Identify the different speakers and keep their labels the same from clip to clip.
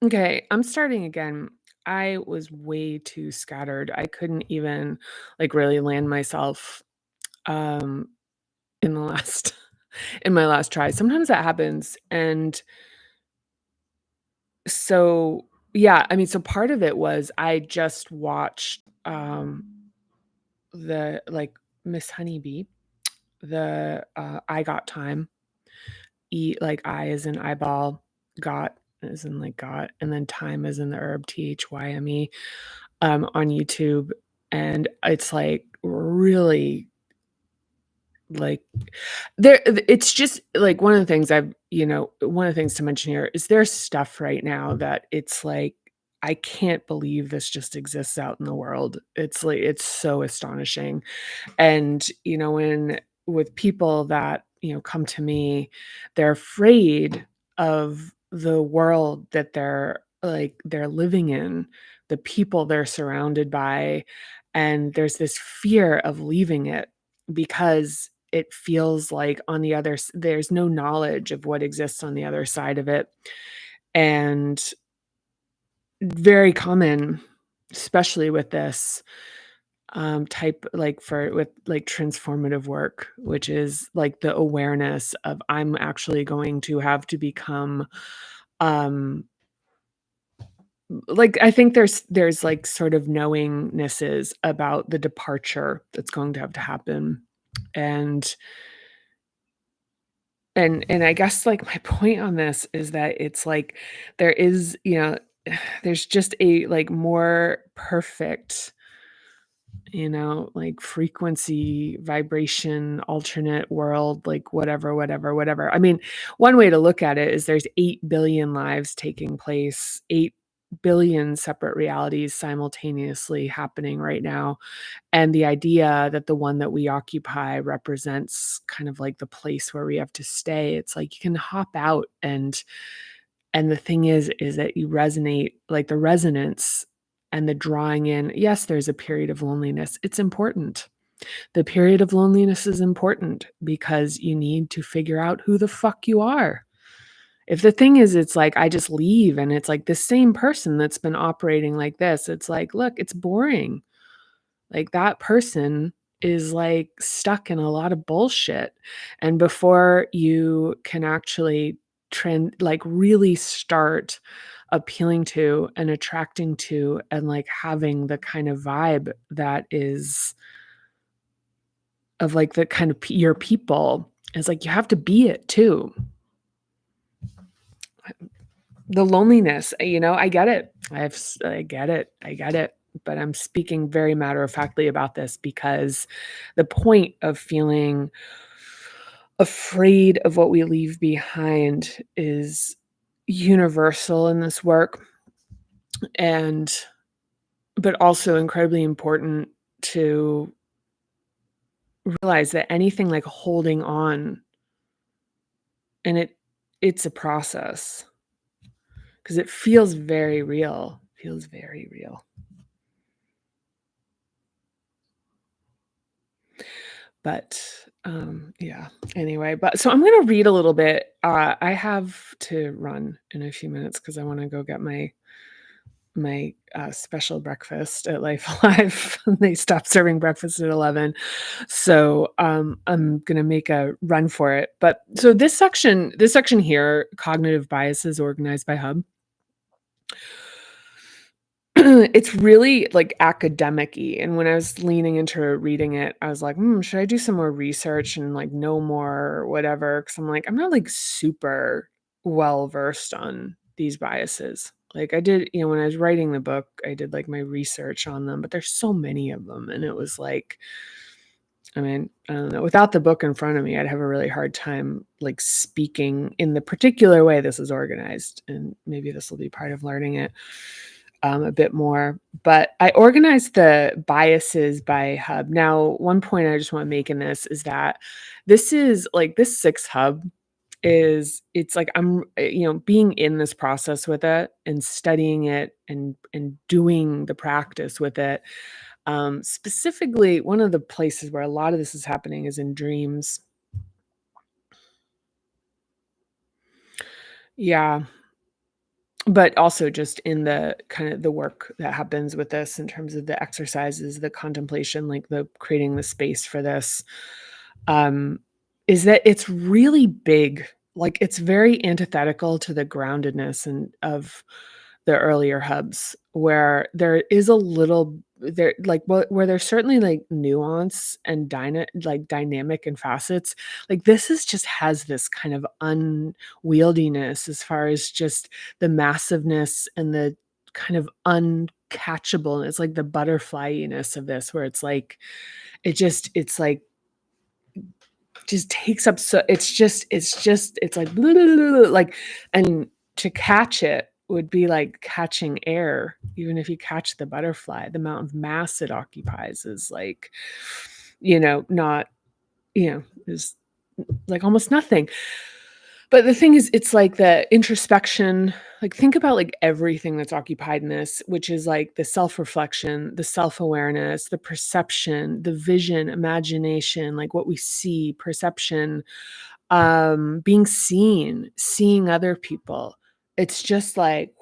Speaker 1: Okay, I'm starting again. I was way too scattered. I couldn't even like really land myself um in the last in my last try. Sometimes that happens. And so yeah, I mean, so part of it was I just watched the like Miss Honeybee, the I Got Time, eat like I as in eyeball, got as in like got, and then time as in the herb THYME on YouTube, and it's, like, really, like it's just, like, one of the things one of the things to mention here is there's stuff right now that it's, like, I can't believe this just exists out in the world. It's, like it's so astonishing, and, when with people that, come to me, they're afraid of the world that they're living in, the people they're surrounded by, and there's this fear of leaving it because it feels like on the there's no knowledge of what exists on the other side of it, and very common, especially with this type like for with like transformative work, which is like the awareness of I'm actually going to have to become um like I think there's like sort of knowingnesses about the departure that's going to have to happen. And and I guess like my point on this is that it's like there is, there's just a like more perfect like frequency, vibration, alternate world, like whatever, whatever, whatever. I mean, one way to look at it is there's 8 billion lives taking place, 8 billion separate realities simultaneously happening right now. And the idea that the one that we occupy represents kind of like the place where we have to stay. It's like you can hop out and the thing is that you resonate like the resonance and the drawing in. Yes, there's a period of loneliness. It's important. The period of loneliness is important because you need to figure out who the fuck you are. If the thing is, it's like I just leave and it's like the same person that's been operating like this, it's like, look, it's boring. Like that person is like stuck in a lot of bullshit. And before you can actually like really start appealing to and attracting to and like having the kind of vibe that is of like the kind of your people, is like you have to be it too. The loneliness, I get it. I get it. I get it. But I'm speaking very matter of factly about this because the point of feeling afraid of what we leave behind is universal in this work, and but also incredibly important to realize that anything like holding on, and it's a process because it feels very real. Feels very real. But, yeah, anyway, but so I'm gonna read a little bit. I have to run in a few minutes because I wanna go get my special breakfast at Life Alive. They stopped serving breakfast at 11, so, I'm gonna make a run for it. But so this section here, cognitive biases organized by Hub, it's really, like, academic-y, and when I was leaning into reading it, I was like, should I do some more research and, like, know more whatever? Because 'Cause I'm like, I'm not, like, super well-versed on these biases. Like, I did when I was writing the book, I did, like, my research on them, but there's so many of them, and it was like I mean, I don't know, without the book in front of me, I'd have a really hard time, like, speaking in the particular way this is organized, and maybe this will be part of learning it a bit more. But I organized the biases by hub. Now, one point I just want to make in this is that this is like this sixth hub is it's like I'm being in this process with it and studying it and doing the practice with it. Specifically, one of the places where a lot of this is happening is in dreams. Yeah. but also just in the kind of the work that happens with this in terms of the exercises, the contemplation, like the creating the space for this, um, is that it's really big. Like it's very antithetical to the groundedness and of the earlier hubs, where there is a little there like where there's certainly like nuance and dynamic and facets. Like this is just has this kind of unwieldiness as far as just the massiveness and the kind of uncatchable. It's like the butterflyiness of this, where it's like it's like just takes up so it's like like, and to catch it would be like catching air. Even if you catch the butterfly, the amount of mass it occupies is like, not, is like almost nothing. But the thing is, it's like the introspection, like, think about, like, everything that's occupied in this, which is, like, the self-reflection, the self-awareness, the perception, the vision, imagination, like, what we see, perception, being seen, seeing other people. It's just like,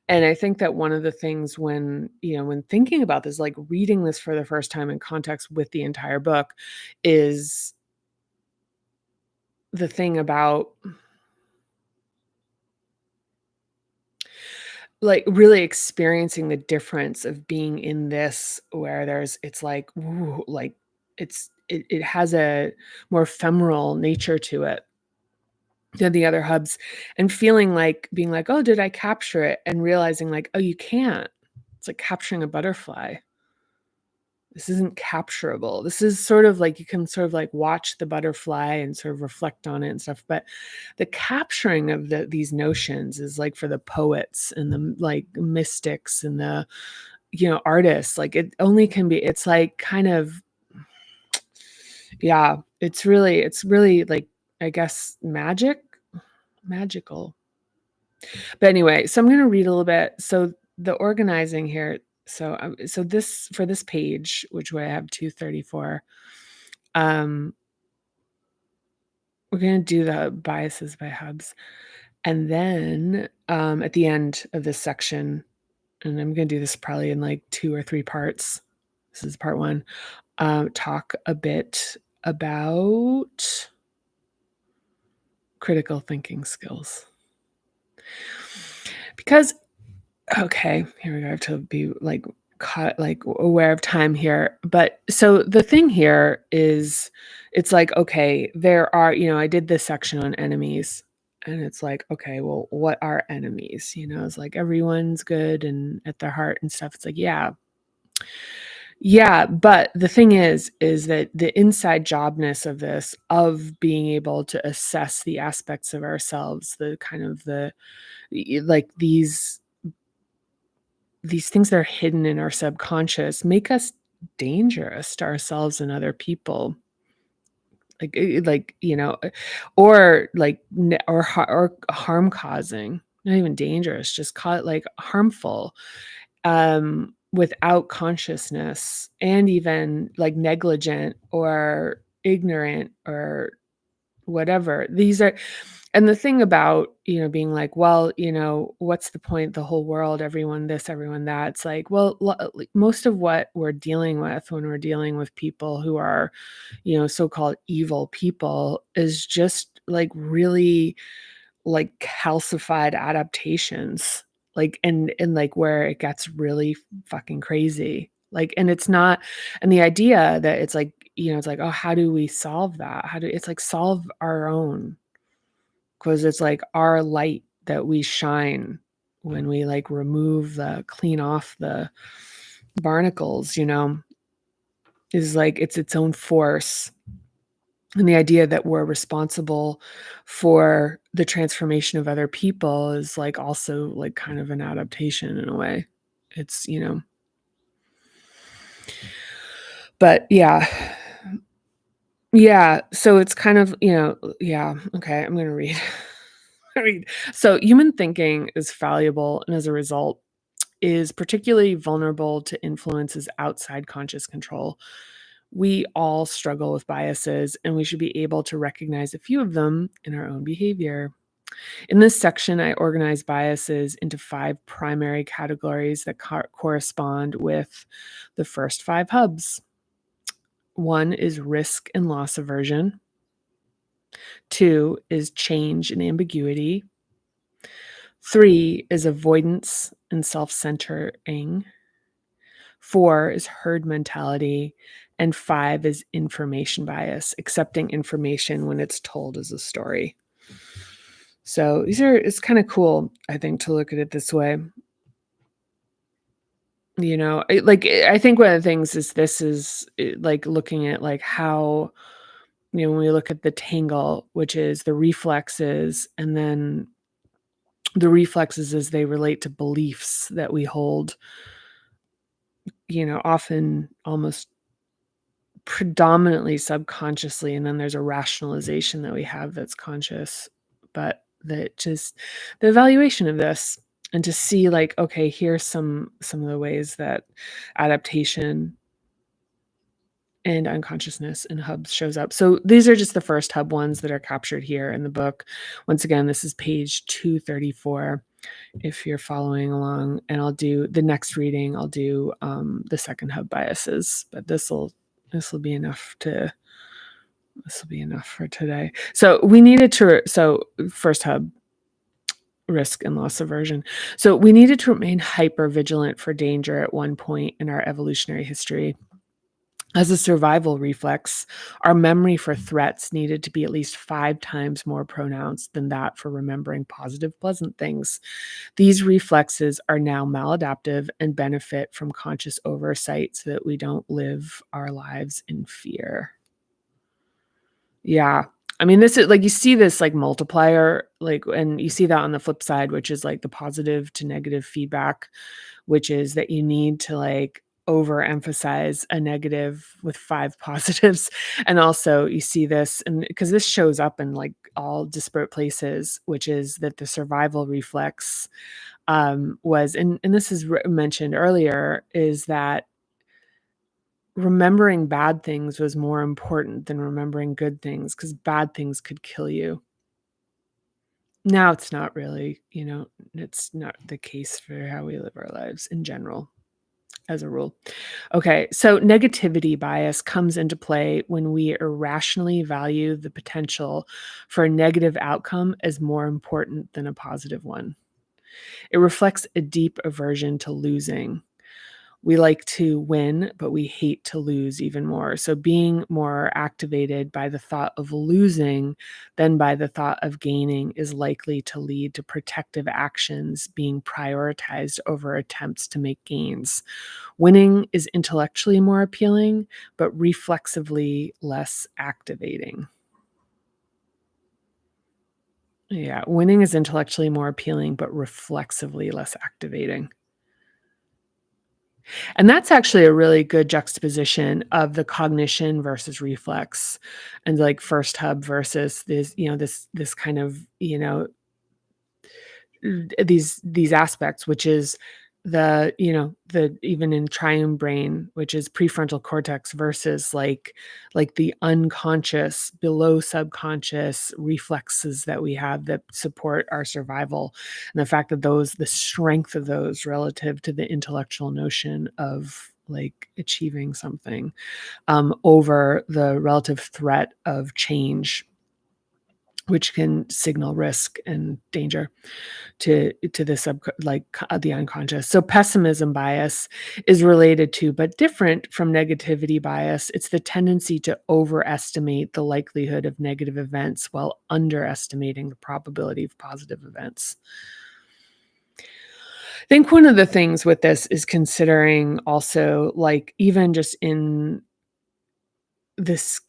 Speaker 1: and I think that one of the things when, when thinking about this, like, reading this for the first time in context with the entire book is the thing about, like, really experiencing the difference of being in this where it's like, ooh, like, it has a more ephemeral nature to it than the other hubs, and feeling like being like, "Oh, did I capture it?" And realizing like, "Oh, you can't." It's like capturing a butterfly. This isn't capturable. This is sort of like you can sort of like watch the butterfly and sort of reflect on it and stuff, but the capturing of these notions is like for the poets and the like mystics and the artists. Like it only can be. It's like kind of, yeah. It's really like, I guess, magical. But anyway, so I'm going to read a little bit. So the organizing here. So this for this page, which I have 234. Um, we're gonna do the biases by hubs, and then, at the end of this section, and I'm gonna do this probably in, like, 2 or 3 parts. This is part 1. Talk a bit about critical thinking skills. Because okay, here we go. I have to be, like, aware of time here. But so the thing here is, it's like, okay, there are, I did this section on enemies, and it's like, okay, well, what are enemies? It's like everyone's good and at their heart and stuff. It's like, yeah. Yeah, but the thing is that the inside jobness of this, of being able to assess the aspects of ourselves, the kind of like these things that are hidden in our subconscious make us dangerous to ourselves and other people. Like, or like or harm causing, not even dangerous, just like harmful, without consciousness, and even like negligent or ignorant or whatever. These are, and the thing about, being like, well, what's the point? The whole world, everyone this, everyone that. It's like, well, like, most of what we're dealing with when we're dealing with people who are, so-called evil people is just like really like calcified adaptations. Like, and like where it gets really fucking crazy. Like, and it's not, and the idea that it's like, it's like, oh, how do we solve that? It's like solve our own, because it's like our light that we shine when we like clean off the barnacles, is like it's its own force. And the idea that we're responsible for the transformation of other people is like also like kind of an adaptation in a way. It's, but yeah. Yeah. So it's kind of, yeah. Okay. I'm going to read. read. So human thinking is fallible, and as a result, is particularly vulnerable to influences outside conscious control. We all struggle with biases, and we should be able to recognize a few of them in our own behavior. In this section, I organize biases into 5 primary categories that correspond with the first 5 hubs. 1 is risk and loss aversion. 2 is change and ambiguity. 3 is avoidance and self-centering. 4 is herd mentality. And 5 is information bias, accepting information when it's told as a story. So it's kind of cool, I think, to look at it this way. I think one of the things is this is like looking at like how, when we look at the tangle, which is the reflexes, and then the reflexes as they relate to beliefs that we hold, often almost predominantly subconsciously, and then there's a rationalization that we have that's conscious, but that just the evaluation of this and to see like, okay, here's some of the ways that adaptation and unconsciousness in hubs shows up. So these are just the first hub ones that are captured here in the book. Once again, this is page 234 if you're following along, and I'll do the next reading. I'll do the second hub biases, but this will be enough for today. So first hub, risk and loss aversion. So we needed to remain hyper vigilant for danger at one point in our evolutionary history. As a survival reflex, our memory for threats needed to be at least 5 times more pronounced than that for remembering positive, pleasant things. These reflexes are now maladaptive and benefit from conscious oversight so that we don't live our lives in fear. Yeah. I mean, this is like you see this like multiplier, like, and you see that on the flip side, which is like the positive to negative feedback, which is that you need to like overemphasize a negative with 5 positives. And also you see this, and because this shows up in like all disparate places, which is that the survival reflex was, and this is mentioned earlier, is that remembering bad things was more important than remembering good things because bad things could kill you. Now it's not really, it's not the case for how we live our lives in general, as a rule. Okay, so negativity bias comes into play when we irrationally value the potential for a negative outcome as more important than a positive one. It reflects a deep aversion to losing. We like to win, but we hate to lose even more. So being more activated by the thought of losing than by the thought of gaining is likely to lead to protective actions being prioritized over attempts to make gains. Winning is intellectually more appealing, but reflexively less activating. Yeah, winning is intellectually more appealing, but reflexively less activating. And that's actually a really good juxtaposition of the cognition versus reflex, and like first hub versus this kind of, these aspects, which is the even in triune brain, which is prefrontal cortex versus like the unconscious below subconscious reflexes that we have that support our survival, and the fact that the strength of those relative to the intellectual notion of like achieving something over the relative threat of change, which can signal risk and danger to the unconscious. So pessimism bias is related to, but different from negativity bias. It's the tendency to overestimate the likelihood of negative events while underestimating the probability of positive events. I think one of the things with this is considering also, like, even just in this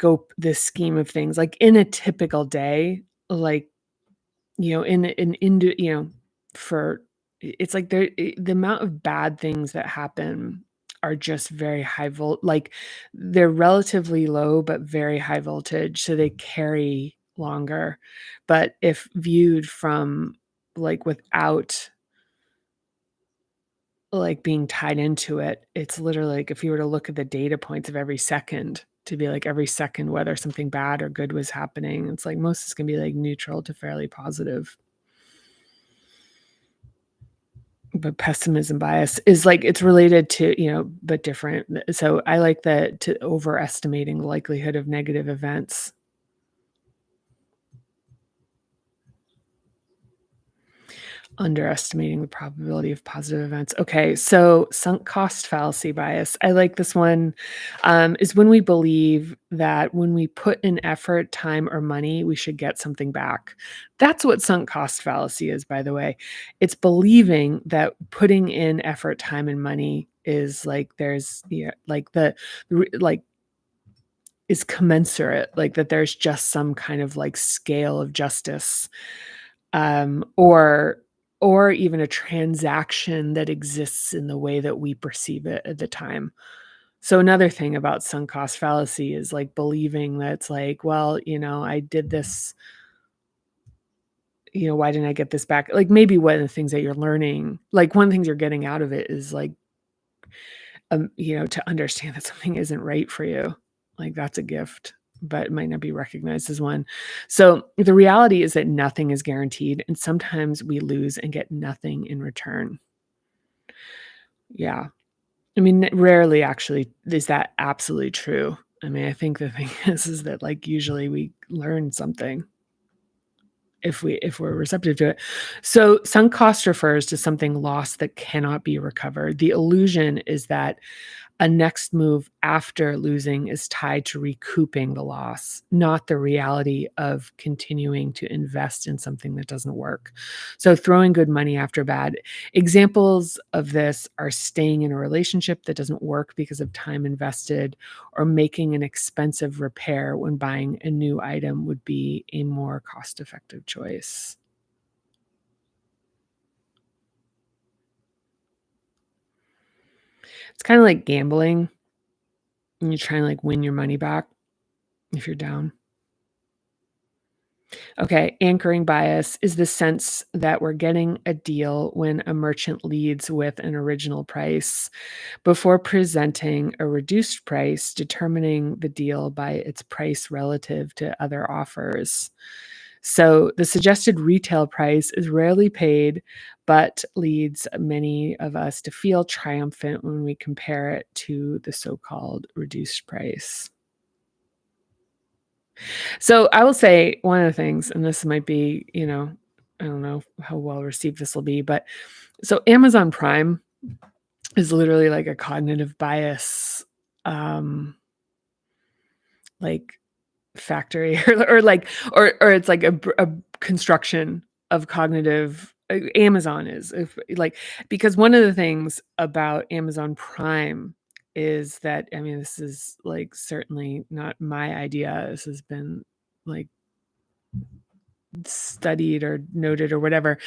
Speaker 1: scheme of things, like in a typical day, like, for it's like the amount of bad things that happen are just very like they're relatively low but very high voltage, so they carry longer. But if viewed from like without like being tied into it, it's literally like if you were to look at the data points of every second, to be like every second whether something bad or good was happening, it's like most is gonna be like neutral to fairly positive. but pessimism bias is like it's related to, but different. So I like the to overestimating the likelihood of negative events. Underestimating the probability of positive events. Okay, so sunk cost fallacy bias. I like this one. Is when we believe that when we put in effort, time, or money, we should get something back. That's what sunk cost fallacy is, by the way. It's believing that putting in effort, time, and money is like there's like like is commensurate, like that there's just some kind of like scale of justice, um, or or even a transaction that exists in the way that we perceive it at the time. So another thing about sunk cost fallacy is like believing that it's like, well, I did this, why didn't I get this back? Like maybe one of the things that you're learning, like one of the things you're getting out of it is like, to understand that something isn't right for you. Like that's a gift, but it might not be recognized as one. So the reality is that nothing is guaranteed, and sometimes we lose and get nothing in return. Yeah. I mean, rarely actually is that absolutely true. I mean, I think the thing is that like usually we learn something if we're receptive to it. So sunk cost refers to something lost that cannot be recovered. The illusion is that a next move after losing is tied to recouping the loss, not the reality of continuing to invest in something that doesn't work. So, throwing good money after bad. Examples of this are staying in a relationship that doesn't work because of time invested, or making an expensive repair when buying a new item would be a more cost effective choice. It's kind of like gambling and you try and like win your money back if you're down. Okay, anchoring bias is the sense that we're getting a deal when a merchant leads with an original price before presenting a reduced price, determining the deal by its price relative to other offers. So the suggested retail price is rarely paid, but leads many of us to feel triumphant when we compare it to the so called reduced price. So I will say one of the things, and this might be, I don't know how well received this will be, but so Amazon Prime is literally like a cognitive bias, um, like factory or like or it's like a construction of cognitive. Amazon is if like because one of the things about Amazon Prime is that I mean this is like certainly not my idea. This has been like studied or noted or whatever,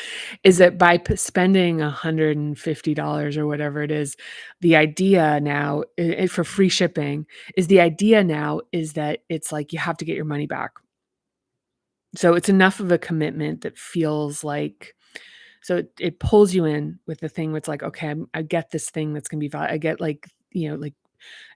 Speaker 1: is that by spending $150 or whatever it is, the idea now for free shipping is the idea now is that it's like you have to get your money back. So it's enough of a commitment that feels like so it pulls you in with the thing where it's like, okay, I get this thing that's gonna be I get like, like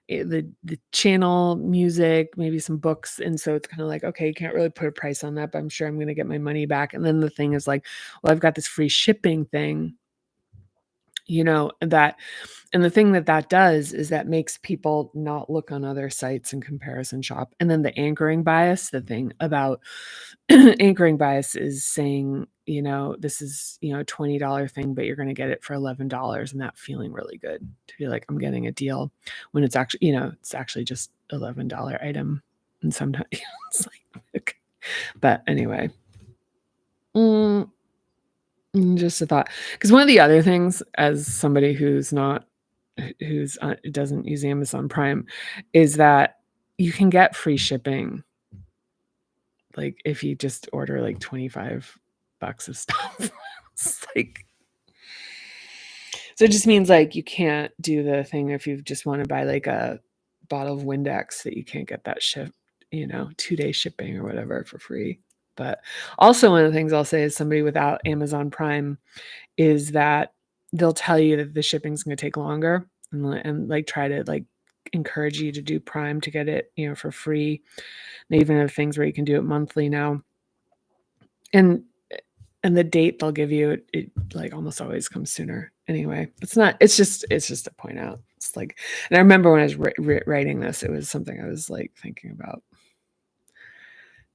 Speaker 1: the channel, music, maybe some books, and so it's kinda like, okay, you can't really put a price on that, but I'm sure I'm gonna get my money back, and then the thing is like, well, I've got this free shipping thing, and the thing that that does is that makes people not look on other sites and comparison shop, and then the anchoring bias, the thing about anchoring bias is saying, this is, a $20 thing, but you're gonna get it for $11 and that feeling really good to be like, I'm getting a deal when it's actually, it's actually just $11 item. And sometimes it's like, okay. But anyway, mm, just a thought. Because one of the other things, as somebody who's doesn't use Amazon Prime, is that you can get free shipping like if you just order like 25 bucks of stuff. It's like so it just means like you can't do the thing if you just want to buy like a bottle of Windex that you can't get that shipped, 2-day shipping or whatever for free. But also one of the things I'll say is somebody without Amazon Prime is that they'll tell you that the shipping's going to take longer and like try to like encourage you to do Prime to get it, for free. They even have things where you can do it monthly now. And And the date they'll give you, it like almost always comes sooner. Anyway, it's just to point out. It's like, and I remember when I was writing this, it was something I was like thinking about.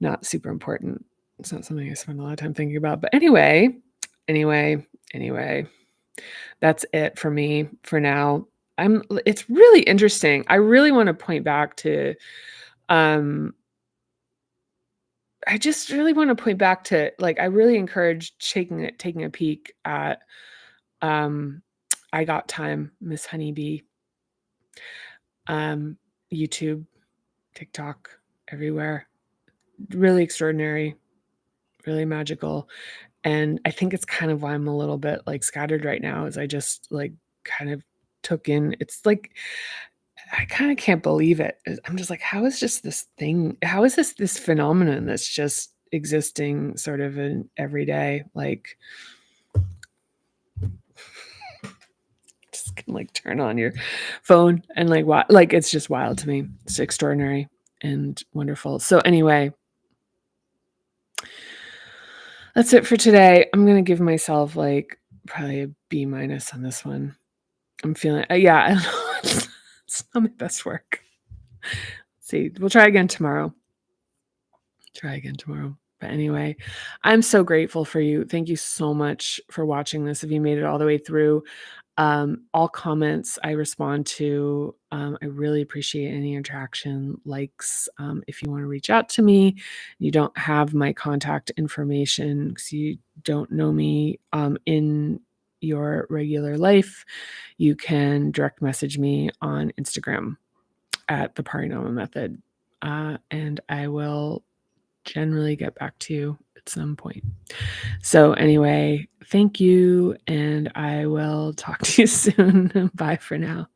Speaker 1: Not super important. It's not something I spend a lot of time thinking about. But anyway, that's it for me for now. It's really interesting. I really want to point back to um I just really want to point back to like I really encourage taking a peek at um I Got Time, Miss Honeybee, um, YouTube, TikTok, everywhere. Really extraordinary, really magical. And I think it's kind of why I'm a little bit like scattered right now, is I just like kind of took in it's like I kind of can't believe it. I'm just like, how is just this thing? How is this phenomenon that's just existing sort of in every day? Like, just can like turn on your phone and like what? Like, it's just wild to me. It's extraordinary and wonderful. So anyway, that's it for today. I'm gonna give myself like probably a B minus on this one. I'm feeling, yeah, I don't know. It's not my best work. See, we'll try again tomorrow. But anyway, I'm so grateful for you. Thank you so much for watching this. If you made it all the way through, all comments I respond to. I really appreciate any interaction, likes. If you want to reach out to me, you don't have my contact information because you don't know me in your regular life, you can direct message me on Instagram at the Parinoma Method, and I will generally get back to you at some point. So anyway, thank you, and I will talk to you soon. Bye for now.